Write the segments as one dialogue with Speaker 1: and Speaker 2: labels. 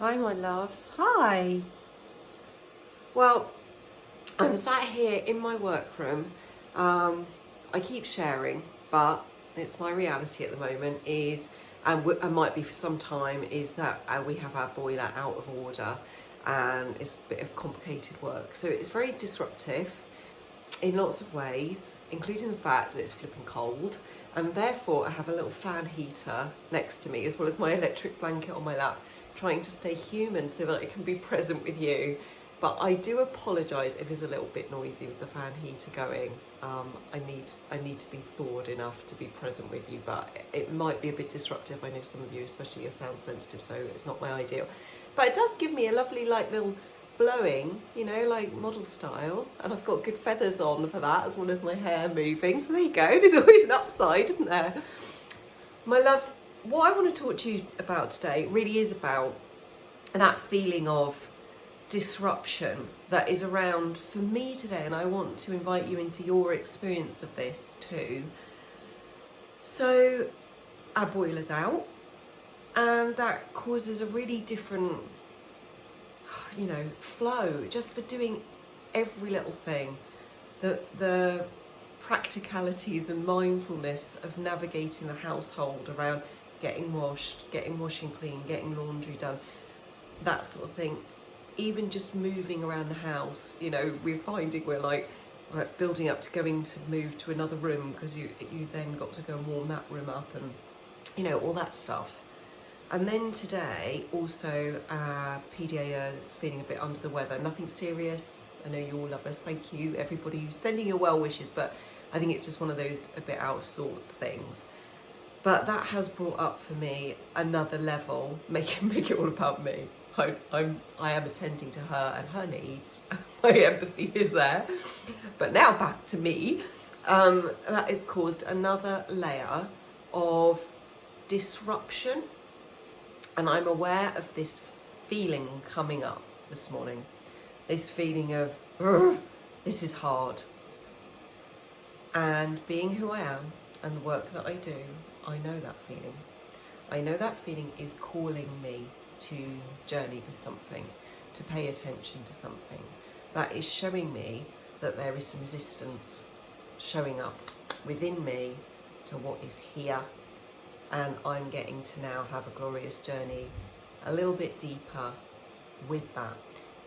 Speaker 1: Hi, my loves. Hi. Well, I'm sat here in my workroom. I keep sharing, but it's my reality at the moment is, and might be for some time, is that we have our boiler out of order and it's a bit of complicated work. So it's very disruptive in lots of ways, including the fact that it's flipping cold. And therefore I have a little fan heater next to me, as well as my electric blanket on my lap, trying to stay human so that I can be present with you. But I do apologise if it's a little bit noisy with the fan heater going. I need to be thawed enough to be present with you, but it might be a bit disruptive. I know some of you, especially, are sound sensitive, so it's not my ideal. But it does give me a lovely little blowing, like model style, and I've got good feathers on for that, as well as my hair moving. So there you go. There's always an upside, isn't there? My loves, what I want to talk to you about today really is about that feeling of disruption that is around for me today, and I want to invite you into your experience of this too. So our boiler's out, and that causes a really different flow just for doing every little thing. The practicalities and mindfulness of navigating the household around getting washed, getting washing clean, getting laundry done, that sort of thing. Even just moving around the house, we're finding we're building up to going to move to another room, because you then got to go and warm that room up, and all that stuff. And then today also PDAers feeling a bit under the weather. Nothing serious. I know you all love us. Thank you everybody who's sending your well wishes, but I think it's just one of those a bit out of sorts things. But that has brought up for me another level, make it all about me. I am attending to her and her needs. My empathy is there. But now back to me. That has caused another layer of disruption. And I'm aware of this feeling coming up this morning. This feeling of, this is hard. And being who I am and the work that I do, I know that feeling. I know that feeling is calling me to journey with something, to pay attention to something. That is showing me that there is some resistance showing up within me to what is here. And I'm getting to now have a glorious journey a little bit deeper with that,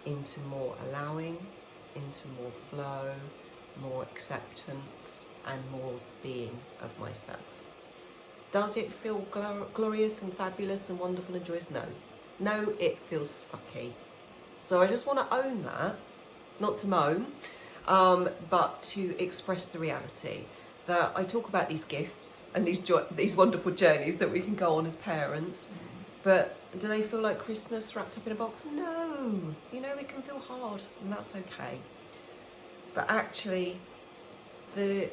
Speaker 1: into more allowing, into more flow, more acceptance, and more being of myself. Does it feel glorious and fabulous and wonderful and joyous? No. No, it feels sucky. So I just want to own that, not to moan, but to express the reality that I talk about these gifts and these wonderful journeys that we can go on as parents. But do they feel like Christmas wrapped up in a box? No. It can feel hard, and that's okay. But actually, the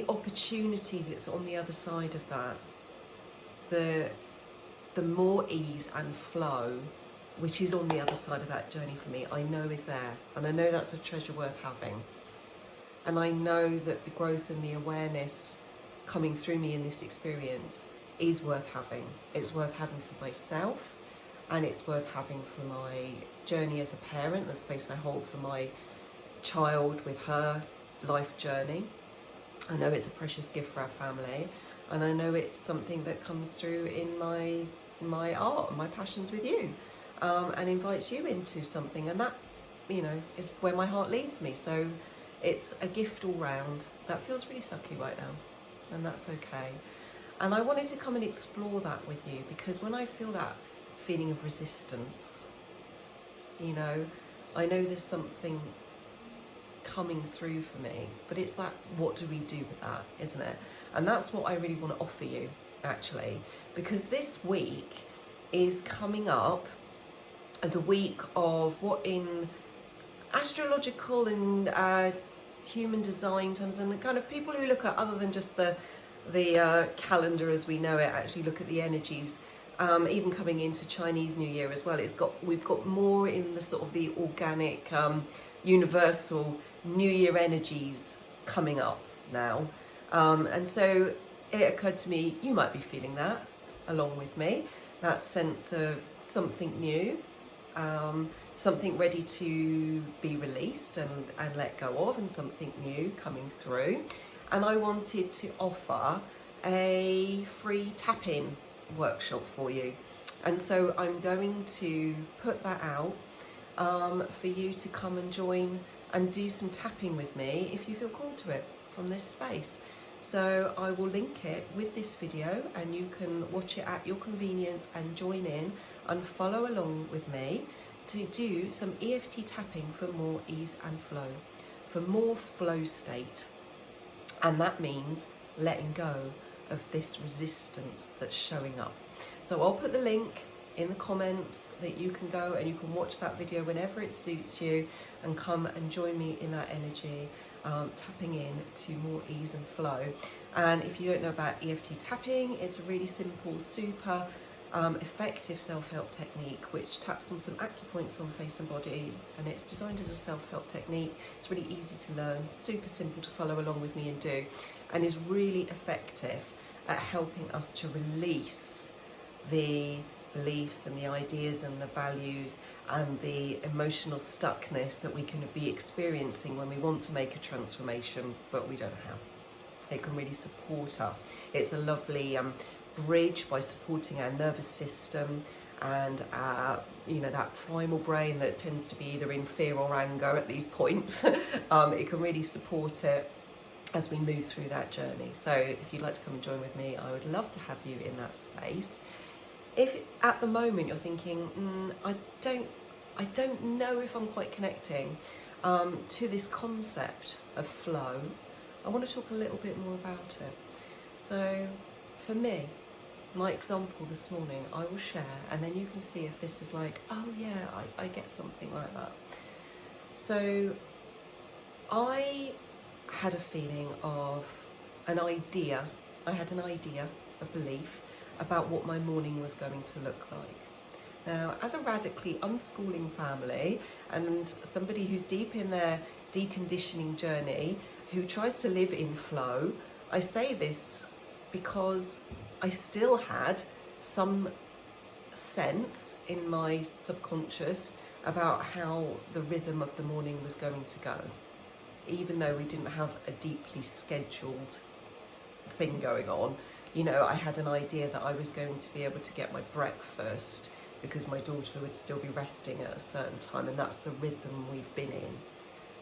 Speaker 1: opportunity that's on the other side of that, the more ease and flow, which is on the other side of that journey for me, I know is there. And I know that's a treasure worth having. And I know that the growth and the awareness coming through me in this experience is worth having. It's worth having for myself, and it's worth having for my journey as a parent, the space I hold for my child with her life journey. I know it's a precious gift for our family, and I know it's something that comes through in my art, my passions with you, and invites you into something, and that, is where my heart leads me. So it's a gift all round. That feels really sucky right now, and that's okay. And I wanted to come and explore that with you, because when I feel that feeling of resistance, I know there's something coming through for me, but it's that, what do we do with that, isn't it? And that's what I really want to offer you, actually, because this week is coming up, the week of what in astrological and human design terms, and the kind of people who look at, other than just the calendar as we know it, actually look at the energies, even coming into Chinese New Year as well. We've got more in the sort of the organic, universal New Year energies coming up now, and so it occurred to me, you might be feeling that along with me, that sense of something new, something ready to be released and let go of, and something new coming through. And I wanted to offer a free tap-in workshop for you. And so I'm going to put that out for you to come and join and do some tapping with me if you feel called to it from this space. So I will link it with this video, and you can watch it at your convenience and join in and follow along with me to do some EFT tapping for more ease and flow, for more flow state. And that means letting go of this resistance that's showing up. So I'll put the link in the comments that you can go and you can watch that video whenever it suits you and come and join me in that energy, tapping in to more ease and flow. And if you don't know about EFT tapping, it's a really simple, super effective self-help technique which taps on some acupoints on the face and body, and it's designed as a self-help technique. It's really easy to learn, super simple to follow along with me and do, and is really effective at helping us to release the beliefs and the ideas and the values and the emotional stuckness that we can be experiencing when we want to make a transformation but we don't know how. It can really support us. It's a lovely bridge by supporting our nervous system and our, that primal brain that tends to be either in fear or anger at these points. It can really support it as we move through that journey. So if you'd like to come and join with me, I would love to have you in that space. If at the moment you're thinking, I don't know if I'm quite connecting to this concept of flow, I want to talk a little bit more about it. So for me, my example this morning, I will share, and then you can see if this is like, oh yeah, I get something like that. So I had a feeling of an idea, a belief about what my morning was going to look like. Now, as a radically unschooling family and somebody who's deep in their deconditioning journey, who tries to live in flow, I say this because I still had some sense in my subconscious about how the rhythm of the morning was going to go, even though we didn't have a deeply scheduled thing going on. I had an idea that I was going to be able to get my breakfast because my daughter would still be resting at a certain time, and that's the rhythm we've been in.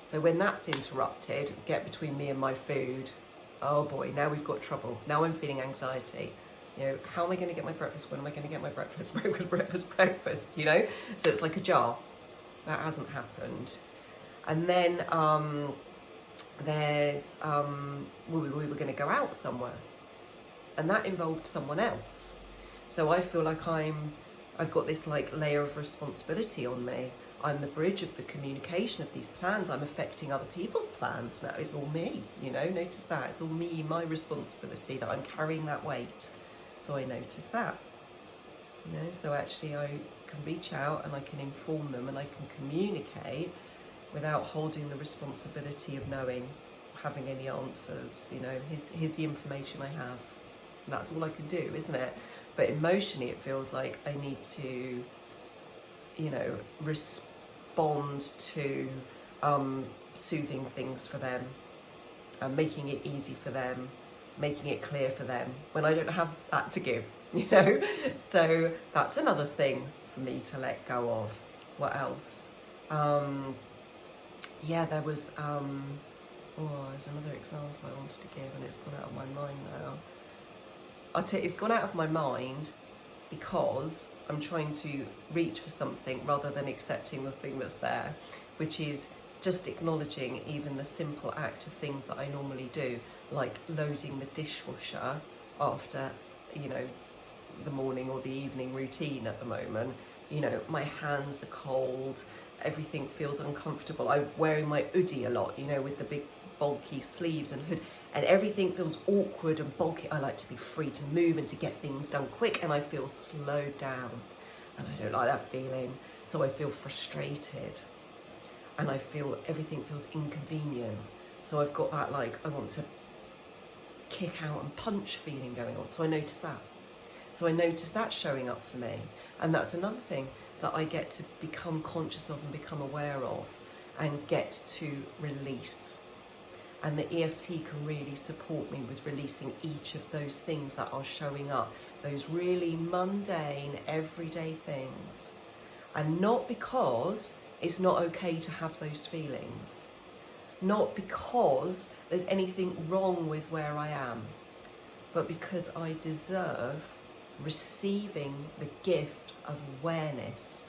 Speaker 1: So when that's interrupted, get between me and my food, oh boy, now we've got trouble. Now I'm feeling anxiety. How am I going to get my breakfast? When am I going to get my breakfast? Breakfast, So it's like a jar. That hasn't happened. And then there's, we were going to go out somewhere. And that involved someone else. So I feel like I've got this layer of responsibility on me. I'm the bridge of the communication of these plans. I'm affecting other people's plans now. It's all me, notice that. It's all me, my responsibility, that I'm carrying that weight. So I notice that, so actually I can reach out and I can inform them and I can communicate without holding the responsibility of knowing, having any answers. Here's the information I have. And that's all I can do, isn't it? But emotionally it feels like I need to, respond to soothing things for them, making it easy for them, making it clear for them, when I don't have that to give, So that's another thing for me to let go of. What else? There was, there's another example I wanted to give and it's gone out of my mind now. I'll tell you, it's gone out of my mind because I'm trying to reach for something rather than accepting the thing that's there, which is just acknowledging even the simple act of things that I normally do, like loading the dishwasher after, the morning or the evening routine at the moment. My hands are cold, everything feels uncomfortable. I'm wearing my hoodie a lot, with the big bulky sleeves and hood, and everything feels awkward and bulky. I like to be free to move and to get things done quick, and I feel slowed down, and I don't like that feeling. So I feel frustrated, and I feel everything feels inconvenient. So I've got that I want to kick out and punch feeling going on. So I notice that. So I notice that showing up for me. And that's another thing. that I get to become conscious of and become aware of and get to release. And the EFT can really support me with releasing each of those things that are showing up, those really mundane, everyday things. And not because it's not okay to have those feelings, not because there's anything wrong with where I am, but because I deserve receiving the gift of awareness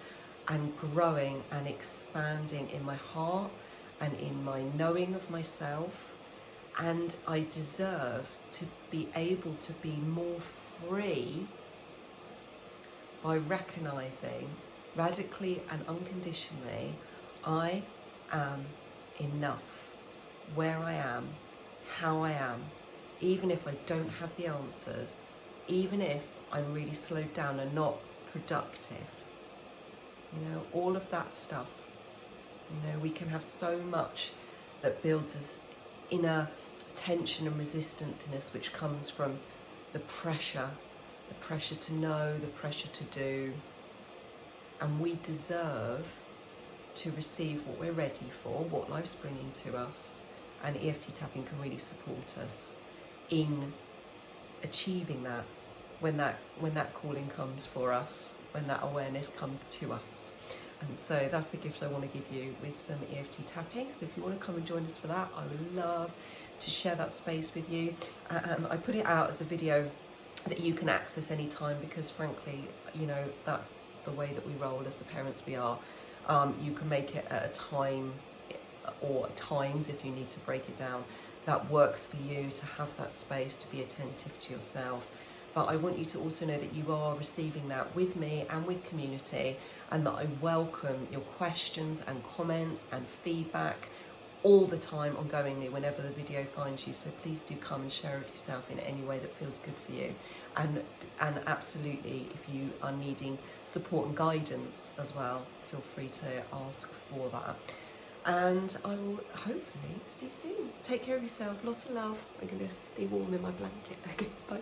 Speaker 1: and growing and expanding in my heart and in my knowing of myself. And I deserve to be able to be more free by recognizing radically and unconditionally I am enough, where I am, how I am, even if I don't have the answers, even if I'm really slowed down and not productive. You know, all of that stuff. You know, we can have so much that builds us inner tension and resistance in us, which comes from the pressure to know, the pressure to do. And we deserve to receive what we're ready for, what life's bringing to us. And EFT tapping can really support us in achieving that when that calling comes for us, when that awareness comes to us. And so that's the gift I want to give you with some EFT tapping. So if you want to come and join us for that, I would love to share that space with you. I put it out as a video that you can access anytime because frankly, you know, that's the way that we roll as the parents we are. You can make it at a time or times if you need to break it down that works for you, to have that space to be attentive to yourself. But I want you to also know that you are receiving that with me and with community, and that I welcome your questions and comments and feedback all the time, ongoingly, whenever the video finds you. So please do come and share with yourself in any way that feels good for you. And absolutely, if you are needing support and guidance as well, feel free to ask for that. And I will hopefully see you soon. Take care of yourself. Lots of love. I'm going to stay warm in my blanket. Okay, bye.